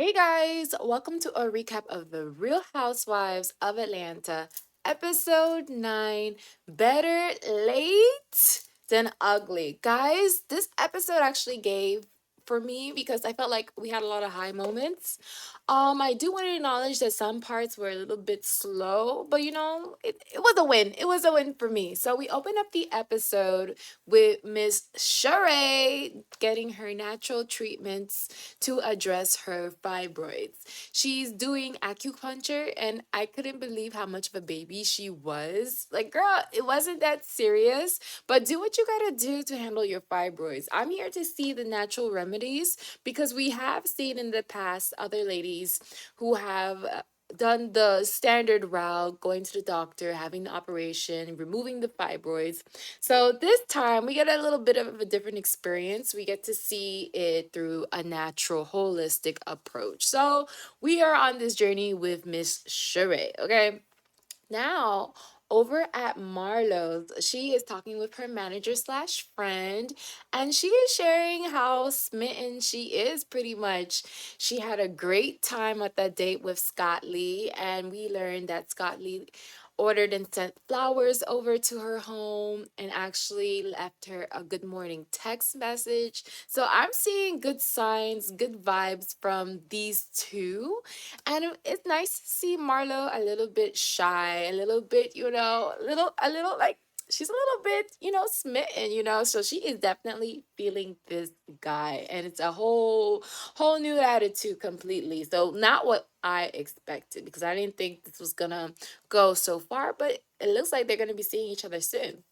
Hey guys, welcome to a recap of the Real Housewives of Atlanta, episode 9, Better Late Than Ugly. Guys, this episode actually gave for me because I felt like we had a lot of high moments. I do want to acknowledge that some parts were a little bit slow, but it was a win. It was a win for me. So we open up the episode with Miss Sheree getting her natural treatments to address her fibroids. She's doing acupuncture, and I couldn't believe how much of a baby she was. Like, girl, it wasn't that serious, but do what you gotta do to handle your fibroids. I'm here to see the natural remedies because we have seen in the past other ladies who have done the standard route, going to the doctor, having the operation, removing the fibroids. So this time we get a little bit of a different experience. We get to see it through a natural, holistic approach. So we are on this journey with Miss Sheree, okay? Now, over at Marlowe's, she is talking with her manager slash friend, and she is sharing how smitten she is pretty much. She had a great time at that date with Scott Lee, and we learned that Scott Lee ordered and sent flowers over to her home and actually left her a good morning text message. So I'm seeing good signs, good vibes from these two. And it's nice to see Marlo a little bit shy, a little bit, a little like she's a little bit, smitten. So she is definitely feeling this guy, and it's a whole new attitude completely. So not what I expected because I didn't think this was gonna go so far, but it looks like they're gonna be seeing each other soon.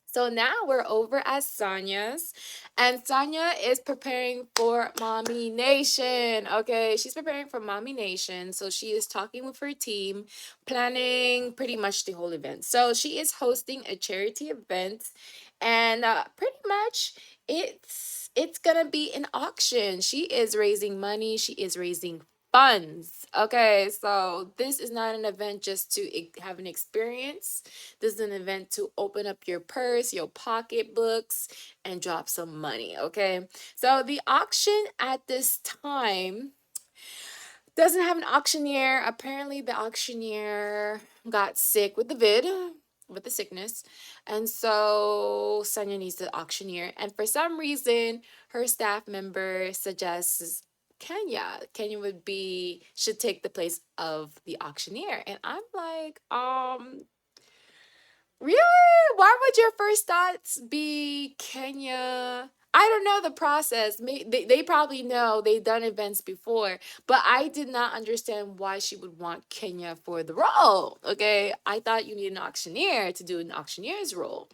So now we're over at Sonya's, and Sonya is preparing for Mommy Nation. Okay, she's preparing for Mommy Nation. So she is talking with her team, planning pretty much the whole event. So she is hosting a charity event, and pretty much it's gonna be an auction. She is raising money. She is raising funds. Okay, so this is not an event just to have an experience. This is an event to open up your purse, your pocketbooks, and drop some money, okay? So the auction at this time doesn't have an auctioneer. Apparently, the auctioneer got sick with the with the sickness. And so Sonia needs the auctioneer. And for some reason, her staff member suggests Kenya. Kenya should take the place of the auctioneer. And I'm like, really? Why would your first thoughts be Kenya? I don't know the process. They probably know they've done events before, but I did not understand why she would want Kenya for the role. Okay, I thought you need an auctioneer to do an auctioneer's role.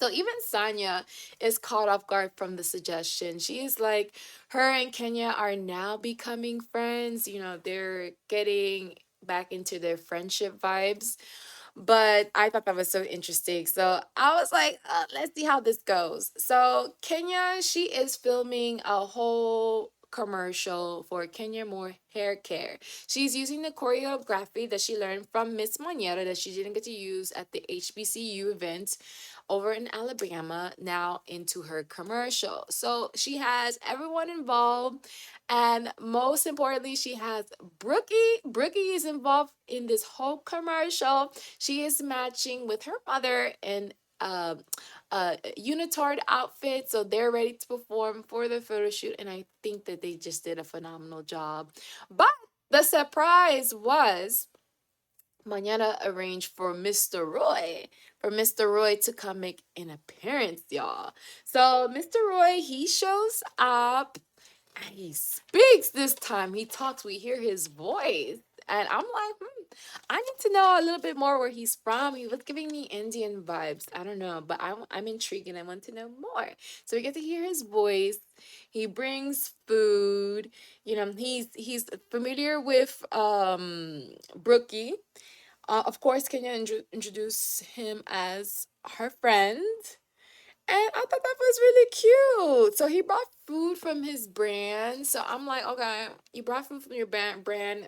So even Sanya is caught off guard from the suggestion. She is like, her and Kenya are now becoming friends. They're getting back into their friendship vibes, but I thought that was so interesting. So I was like, let's see how this goes. So Kenya, she is filming a whole commercial for Kenya Moore hair care. She's using the choreography that she learned from Miss Moneta that she didn't get to use at the HBCU event over in Alabama now into her commercial. So she has everyone involved, and most importantly, she has Brookie. Brookie is involved in this whole commercial. She is matching with her mother in a unitard outfit, so they're ready to perform for the photo shoot, and I think that they just did a phenomenal job. But the surprise was Mañana arranged for Mr. Roy to come make an appearance, y'all. So Mr. Roy, he shows up and he speaks this time. He talks, we hear his voice. And I'm like, I need to know a little bit more where he's from. He was giving me Indian vibes. I don't know, but I'm intrigued and I want to know more. So we get to hear his voice. He brings food. He's familiar with Brookie. Of course, Kenya introduced him as her friend. And I thought that was really cute. So he brought food from his brand. So I'm like, okay, you brought food from your brand.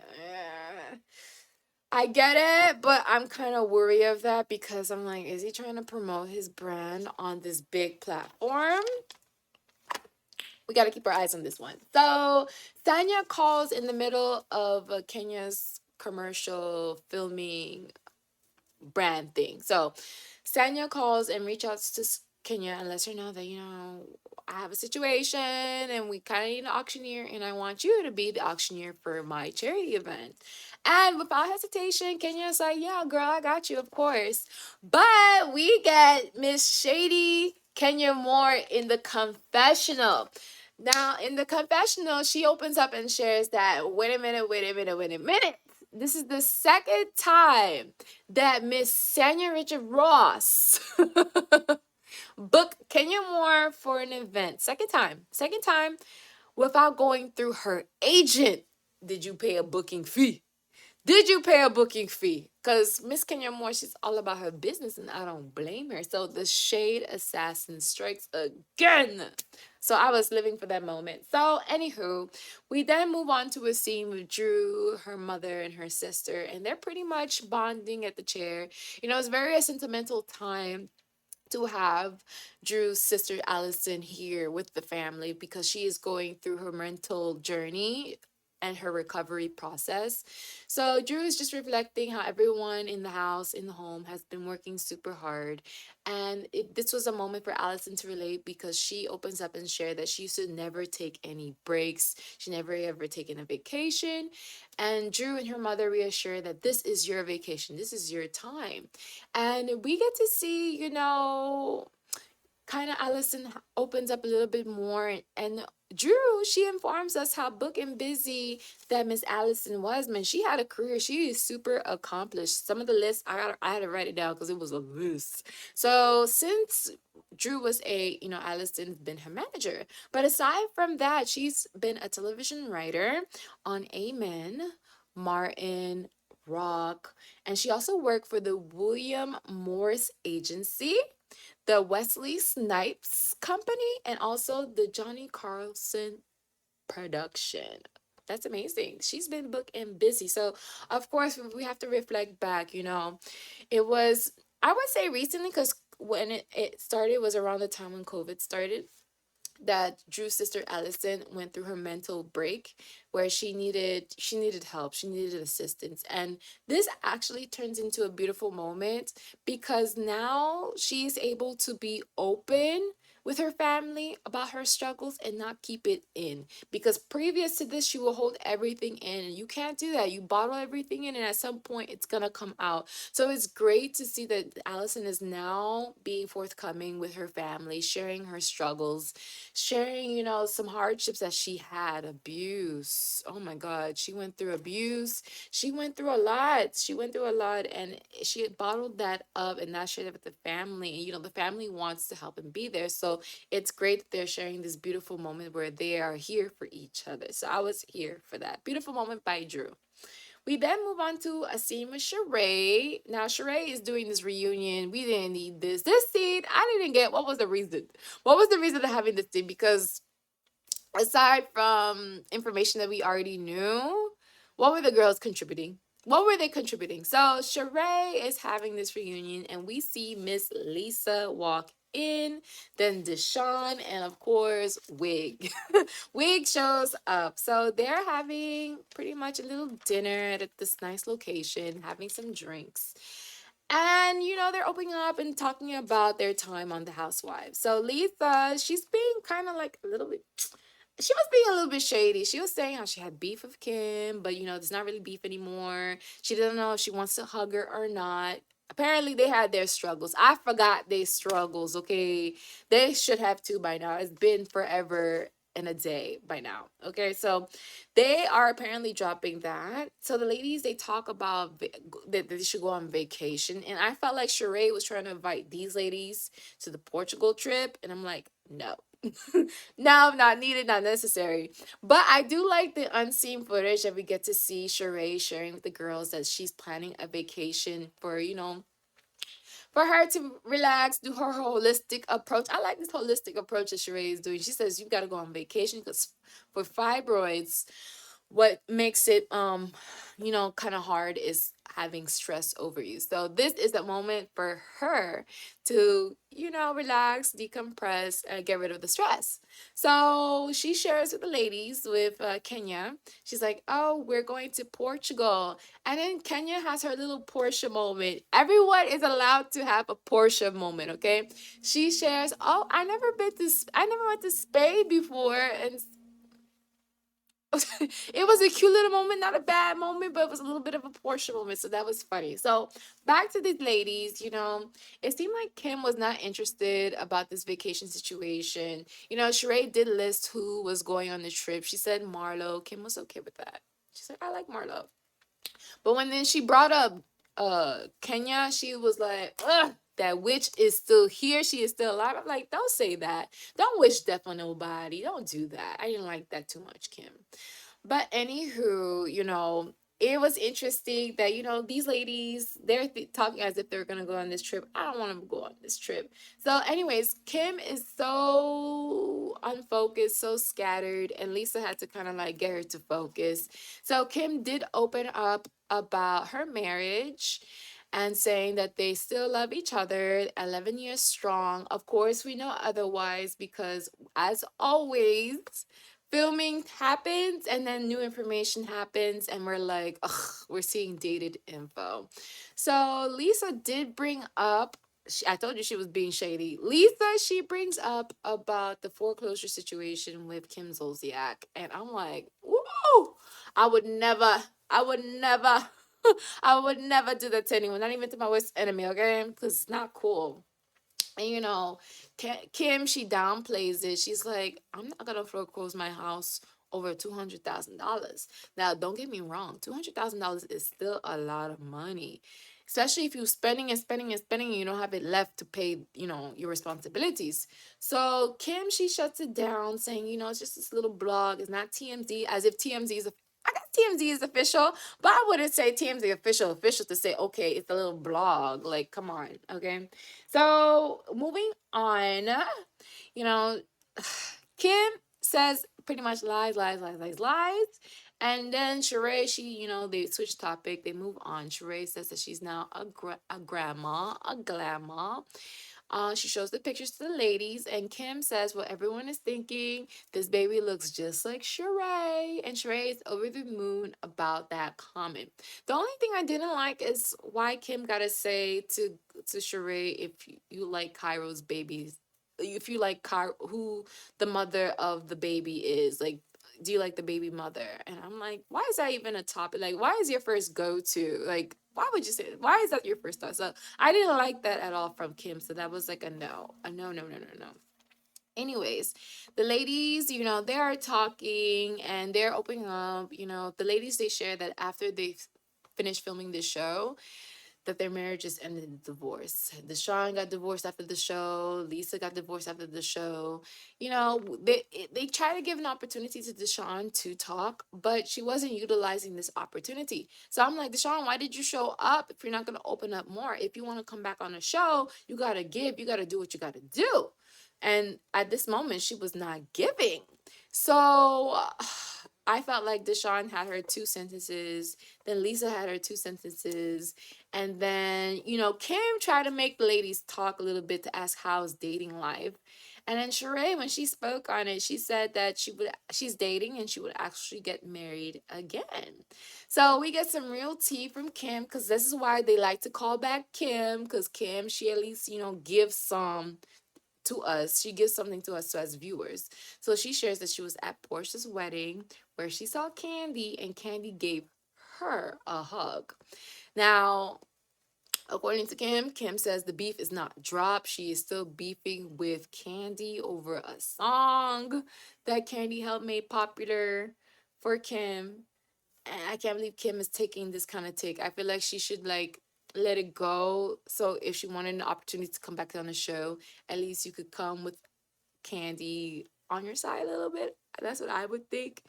I get it, but I'm kind of worried of that because I'm like, is he trying to promote his brand on this big platform? We got to keep our eyes on this one. So Sanya calls in the middle of Kenya's commercial filming brand thing. So Sanya calls and reach out to Kenya and lets her know that, I have a situation and we kind of need an auctioneer and I want you to be the auctioneer for my charity event. And without hesitation, Kenya's like, yeah, girl, I got you, of course. But we get Miss Shady Kenya Moore in the confessional. Now, in the confessional, she opens up and shares that, wait a minute, wait a minute, wait a minute. This is the second time that Miss Sanya Richard Ross booked Kenya Moore for an event. Second time. Second time without going through her agent. Did you pay a booking fee? Did you pay a booking fee? Because Miss Kenya Moore, she's all about her business, and I don't blame her. So the shade assassin strikes again. So I was living for that moment. So, anywho, we then move on to a scene with Drew, her mother, and her sister, and they're pretty much bonding at the chair. It's very a sentimental time to have Drew's sister Allison here with the family because she is going through her mental journey and her recovery process. So Drew is just reflecting how everyone in the house, in the home, has been working super hard. And this was a moment for Allison to relate because she opens up and share that she used to never take any breaks. She never ever taken a vacation. And Drew and her mother reassure that this is your vacation. This is your time. And we get to see, kind of Allison opens up a little bit more. And Drew, she informs us how book and busy that Miss Allison was. Man, she had a career. She is super accomplished. Some of the lists, I had to write it down because it was a list. So since Drew was Allison's been her manager. But aside from that, she's been a television writer on Amen, Martin, Rock, and she also worked for the William Morris Agency, the Wesley Snipes Company, and also the Johnny Carlson Production. That's amazing. She's been booked and busy. So, of course, we have to reflect back, it was, I would say recently, because when it started was around the time when COVID started, that Drew's sister Allison went through her mental break where she needed help, she needed assistance. And this actually turns into a beautiful moment because now she's able to be open with her family about her struggles and not keep it in. Because previous to this, she will hold everything in, and you can't do that. You bottle everything in, and at some point, it's gonna come out. So it's great to see that Allison is now being forthcoming with her family, sharing her struggles, sharing, some hardships that she had. Abuse. Oh my God. She went through abuse. She went through a lot. She went through a lot, and she bottled that up and not shared it with the family. And, the family wants to help and be there. So it's great that they're sharing this beautiful moment where they are here for each other. So I was here for that. Beautiful moment by Drew. We then move on to a scene with Sheree. Now, Sheree is doing this reunion. We didn't need this. This scene, I didn't get what was the reason. What was the reason of having this scene? Because aside from information that we already knew, what were the girls contributing? What were they contributing? So Sheree is having this reunion, and we see Miss Lisa walk in, then Deshawn, and of course Wig. Wig shows up. So they're having pretty much a little dinner at this nice location, having some drinks. And they're opening up and talking about their time on the Housewives. So Lisa, she's being kind of like a little bit, she was being a little bit shady. She was saying how she had beef with Kim, but it's not really beef anymore. She doesn't know if she wants to hug her or not. Apparently, they had their struggles. I forgot their struggles, okay? They should have too by now. It's been forever and a day by now, okay? So they are apparently dropping that. So the ladies, they talk about that they should go on vacation. And I felt like Sheree was trying to invite these ladies to the Portugal trip. And I'm like, no. No, not needed, not necessary. But I do like the unseen footage that we get to see Sheree sharing with the girls that she's planning a vacation for her to relax, do her holistic approach. I like this holistic approach that Sheree is doing. She says you got to go on vacation because for fibroids, what makes it kind of hard is having stress over you. So this is a moment for her to relax, decompress, and get rid of the stress. So she shares with the ladies, with Kenya. She's like, oh, we're going to Portugal. And then Kenya has her little Portia moment. Everyone is allowed to have a Portia moment, okay? She shares, oh, I never went to Spain before. And it was a cute little moment, not a bad moment, but it was a little bit of a Portia moment. So that was funny. So back to these ladies, it seemed like Kim was not interested about this vacation situation. Sheree did list who was going on the trip. She said Marlo. Kim was okay with that. She said, I like Marlo. But when then she brought up Kenya, she was like, ugh, that witch is still here. She is still alive. I'm like, don't say that. Don't wish death on nobody. Don't do that. I didn't like that too much, Kim. But anywho, it was interesting that, these ladies, they're talking as if they're going to go on this trip. I don't want to go on this trip. So anyways, Kim is so unfocused, so scattered, and Lisa had to kind of like get her to focus. So Kim did open up about her marriage and saying that they still love each other, 11 years strong. Of course, we know otherwise because, as always, filming happens and then new information happens and we're like, ugh, we're seeing dated info. So Lisa did bring up, I told you she was being shady. Lisa, she brings up about the foreclosure situation with Kim Zolciak. And I'm like, whoa, I would never, I would never, I would never do that to anyone, not even to my worst enemy, okay? Because it's not cool. And Kim, she downplays it. She's like, I'm not gonna foreclose my house over $200,000. Now, don't get me wrong, $200,000 is still a lot of money, especially if you're spending and spending and spending and you don't have it left to pay, your responsibilities. So Kim, she shuts it down, saying, it's just this little blog. It's not TMZ, as if TMZ is a I guess TMZ is official, but I wouldn't say TMZ official to say, okay, it's a little blog. Like, come on, okay? So moving on, you know, Kim says pretty much lies, lies, lies, lies, lies. And then Sheree, they switch topic. They move on. Sheree says that she's now a grandma, a glamour. She shows the pictures to the ladies, and Kim says what everyone is thinking. This baby looks just like Sheree, and Sheree is over the moon about that comment. The only thing I didn't like is why Kim gotta say to Sheree, if you like Cairo's babies, if you like who the mother of the baby is, like, do you like the baby mother? And I'm like, why is that even a topic? Like, why is your first go to? Like, why would you say? Why is that your first thought? So I didn't like that at all from Kim. So that was like a no, no, no, no, no, no. Anyways, the ladies, they are talking and they're opening up. The ladies, they share that after they finished filming this show, that their marriages ended in divorce. Deshaun got divorced after the show. Lisa got divorced after the show. They try to give an opportunity to Deshaun to talk, but she wasn't utilizing this opportunity. So I'm like, Deshaun, why did you show up if you're not going to open up more? If you want to come back on the show, you got to give. You got to do what you got to do. And at this moment, she was not giving. So I felt like Deshaun had her two sentences. Then Lisa had her two sentences. And then, Kim tried to make the ladies talk a little bit to ask how's dating life. And then Sheree, when she spoke on it, she said that she's dating and she would actually get married again. So we get some real tea from Kim, because this is why they like to call back Kim, because Kim, she at least, gives some to us. She gives something to us as viewers. So she shares that she was at Portia's wedding where she saw Candy and Candy gave her a hug. Now, according to Kim, Kim says the beef is not dropped. She is still beefing with Candy over a song that Candy helped make popular for Kim. And I can't believe Kim is taking this kind of take. I feel like she should like let it go. So if she wanted an opportunity to come back on the show, at least you could come with Candy on your side a little bit. That's what I would think.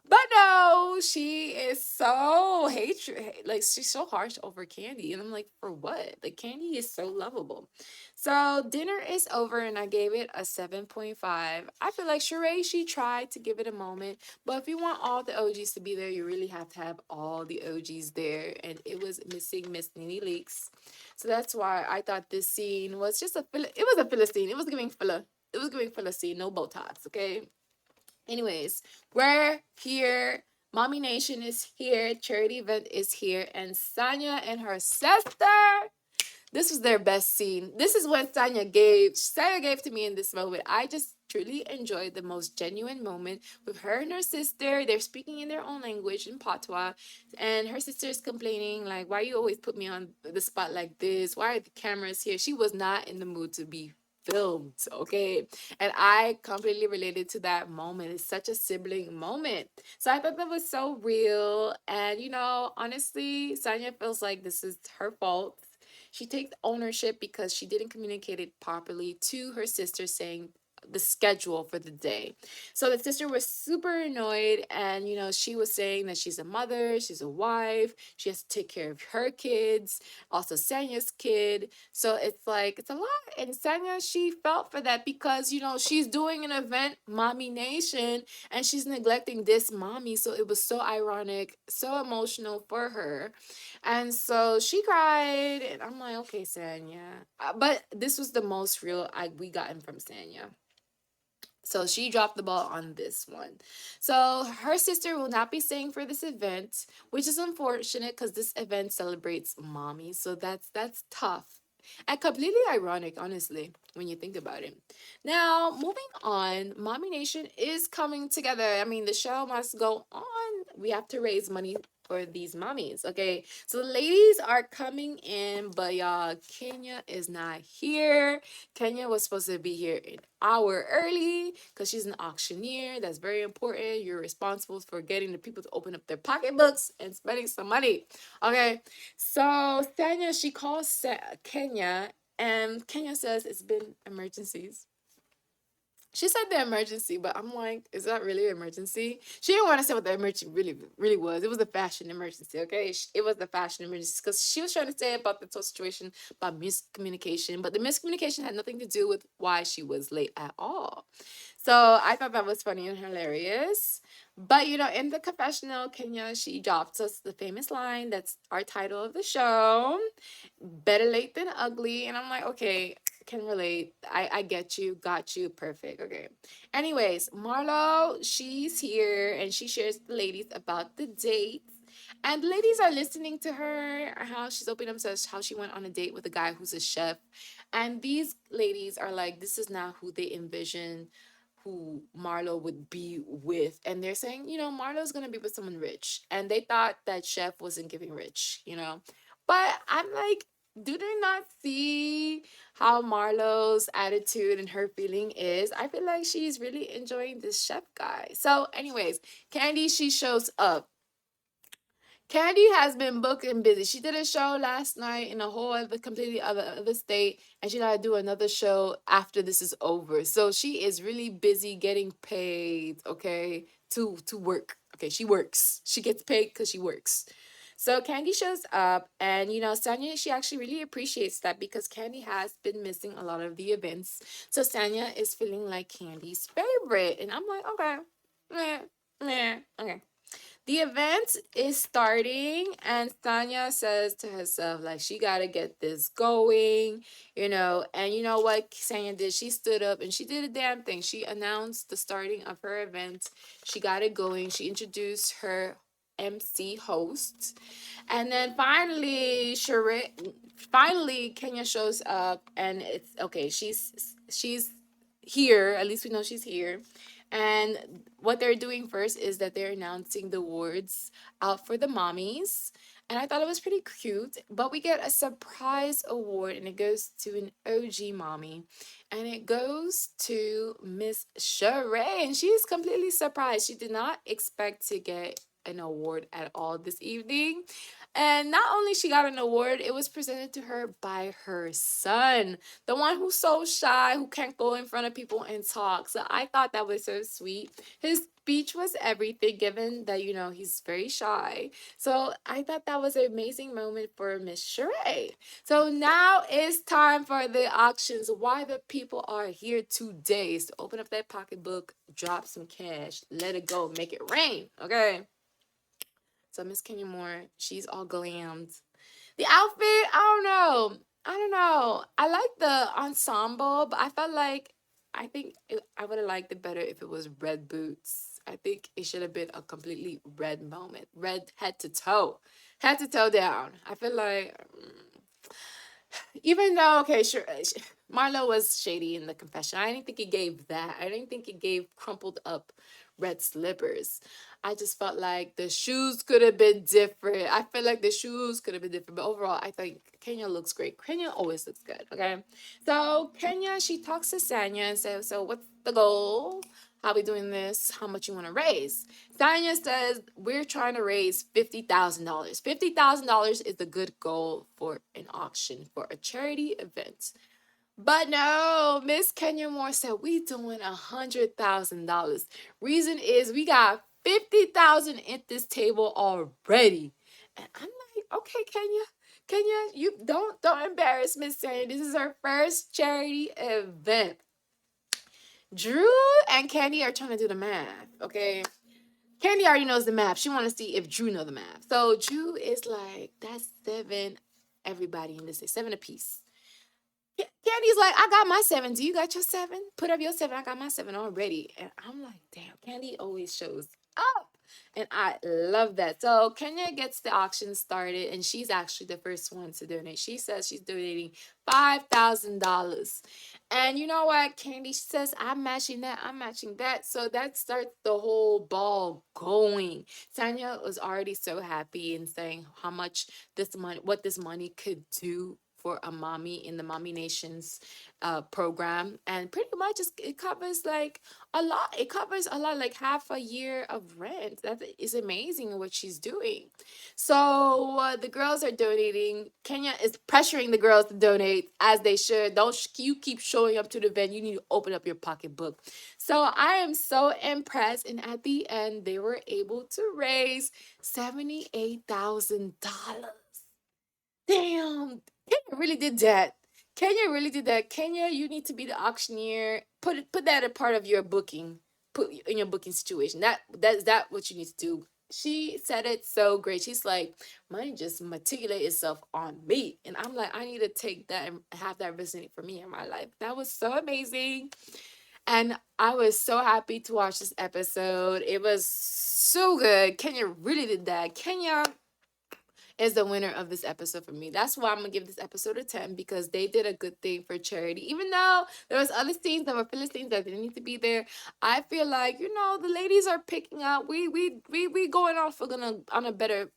But no, she is so hatred. Like she's so harsh over Candy, and I'm like, for what? Like Candy is so lovable. So dinner is over, and I gave it a 7.5. I feel like Sheree, she tried to give it a moment, but if you want all the OGs to be there, you really have to have all the OGs there, and it was missing Miss Nene Leaks. So that's why I thought this scene was just it was a Philistine. It was giving Phila. It was giving Philistine, no Botox, okay? Anyways, we're here. Mommy Nation is here. Charity event is here. And Sanya and her sister. This was their best scene. This is what Sanya gave to me in this moment. I just truly enjoyed the most genuine moment with her and her sister. They're speaking in their own language in Patois, and her sister is complaining like, "Why you always put me on the spot like this? Why are the cameras here?" She was not in the mood to be filmed, okay? And I completely related to that moment. It's such a sibling moment. So I thought that was so real. And honestly, Sanya feels like this is her fault. She takes ownership because she didn't communicate it properly to her sister, saying the schedule for the day. So the sister was super annoyed, and she was saying that she's a mother, she's a wife, she has to take care of her kids, also Sanya's kid. So it's like it's a lot. And Sanya, she felt for that because she's doing an event, Mommy Nation, and she's neglecting this mommy. So it was so ironic, so emotional for her. And so she cried, and I'm like, okay, Sanya. But this was the most real we gotten from Sanya. So she dropped the ball on this one. So her sister will not be staying for this event, which is unfortunate because this event celebrates mommy. So that's tough. And completely ironic, honestly, when you think about it. Now, moving on, Mommy Nation is coming together. I mean, the show must go on. We have to raise money for these mommies, okay? So the ladies are coming in, but y'all, Kenya is not here. Kenya was supposed to be here an hour early because she's an auctioneer. That's very important. You're responsible for getting the people to open up their pocketbooks and spending some money. Okay. So Sanya, she calls Kenya, and Kenya says it's been emergencies. She said the emergency, but I'm like, is that really an emergency? She didn't want to say what the emergency really was. It was a fashion emergency, okay? It was the fashion emergency because she was trying to say about the whole situation about miscommunication, but the miscommunication had nothing to do with why she was late at all. So I thought that was funny and hilarious. But in the confessional, Kenya, she drops us the famous line that's our title of the show, better late than ugly. And I'm like, okay, can relate. I get you, got you, perfect. Okay. Anyways, Marlo, she's here and she shares the ladies about the date. And the ladies are listening to her, how she's opening up to us, how she went on a date with a guy who's a chef. And these ladies are like, this is not who they envision who Marlo would be with. And they're saying, Marlo's gonna be with someone rich. And they thought that chef wasn't giving rich. But I'm like, do they not see how Marlo's attitude and her feeling is? I feel like she's really enjoying this chef guy. So, anyways, Candy, she shows up. Candy has been booked and busy. She did a show last night in a whole completely other state, and she got to do another show after this is over. So she is really busy getting paid, okay, to work. Okay, she works. She gets paid because she works. So Candy shows up, and Sanya, she actually really appreciates that because Candy has been missing a lot of the events. So Sanya is feeling like Candy's favorite, and I'm like, okay, meh, meh, okay. The event is starting, and Tanya says to herself, like, she got to get this going. And you know what Tanya did? She stood up and she did a damn thing. She announced the starting of her event. She got it going. She introduced her MC host. And then finally, Kenya shows up, and it's okay. She's here. At least we know she's here. And what they're doing first is that they're announcing the awards out for the mommies. And I thought it was pretty cute. But we get a surprise award, and it goes to an OG mommy. And it goes to Miss Sheree. And she's completely surprised. She did not expect to get an award at all this evening. And not only she got an award, it was presented to her by her son, the one who's so shy, who can't go in front of people and talk. So I thought that was so sweet. His speech was everything, given that, he's very shy. So I thought that was an amazing moment for Miss Sheree. So now it's time for the auctions. Why the people are here today is to open up that pocketbook, drop some cash, let it go, make it rain. Okay. So Miss Kenya Moore, she's all glammed. The outfit, I don't know. I like the ensemble, but I think I would have liked it better if it was red boots. I think it should have been a completely red moment, red head to toe down. I feel like even though, okay, sure, Marlo was shady in the confession. I didn't think he gave that. I didn't think he gave crumpled up red slippers. I just felt like the shoes could have been different. I feel like the shoes could have been different. But overall, I think Kenya looks great. Kenya always looks good, okay? So Kenya, she talks to Sanya and says, so what's the goal? How we doing this? How much you want to raise? Sanya says, we're trying to raise $50,000. $50,000 is a good goal for an auction, for a charity event. But no, Miss Kenya Moore said, we doing $100,000. Reason is we got 50,000 at this table already. And I'm like, okay, Kenya, you don't embarrass Miss Sanya. This is her first charity event. Drew and Candy are trying to do the math, okay? Candy already knows the math. She want to see if Drew know the math. So Drew is like, that's seven. Everybody in this is seven apiece. Candy's like, I got my seven. Do you got your seven? Put up your seven. I got my seven already. And I'm like, damn, Candy always shows up. And I love that. So Kenya gets the auction started, and she's actually the first one to donate. She says she's donating $5,000. And you know what? Candy says, I'm matching that. I'm matching that. So that starts the whole ball going. Tanya was already so happy and saying how much what this money could do for a mommy in the Mommy Nations program. And pretty much it covers like a lot. It covers a lot, like half a year of rent. That is amazing what she's doing. So the girls are donating. Kenya is pressuring the girls to donate, as they should. Don't you keep showing up to the event. You need to open up your pocketbook. So I am so impressed. And at the end, they were able to raise $78,000. Damn, Kenya really did that. Kenya really did that. Kenya, you need to be the auctioneer. Put that a part of your booking. Put in your booking situation. That's that what you need to do. She said it so great. She's like, money just matriculate itself on me. And I'm like, I need to take that and have that resonate for me in my life. That was so amazing. And I was so happy to watch this episode. It was so good. Kenya really did that. Kenya is the winner of this episode for me. That's why I'm gonna give this episode a 10, because they did a good thing for charity. Even though there was other scenes that were Philistines that didn't need to be there, I feel like the ladies are picking up. We going off. We're gonna on a better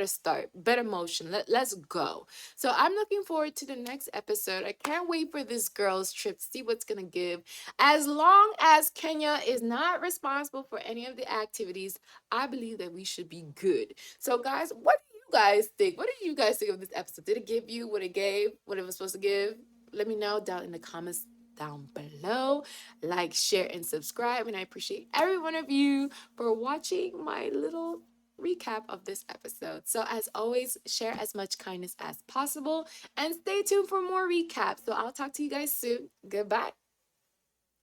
start, better motion. Let's go. So I'm looking forward to the next episode. I can't wait for this girls trip to see what's gonna give. As long as Kenya is not responsible for any of the activities, I believe that we should be good. So guys, what do you guys think? What do you guys think of this episode? Did it give you what it gave? What it was supposed to give? Let me know down in the comments down below. Like, share, and subscribe. And I appreciate every one of you for watching my little recap of this episode. So as always, share as much kindness as possible and stay tuned for more recaps. So I'll talk to you guys soon. Goodbye.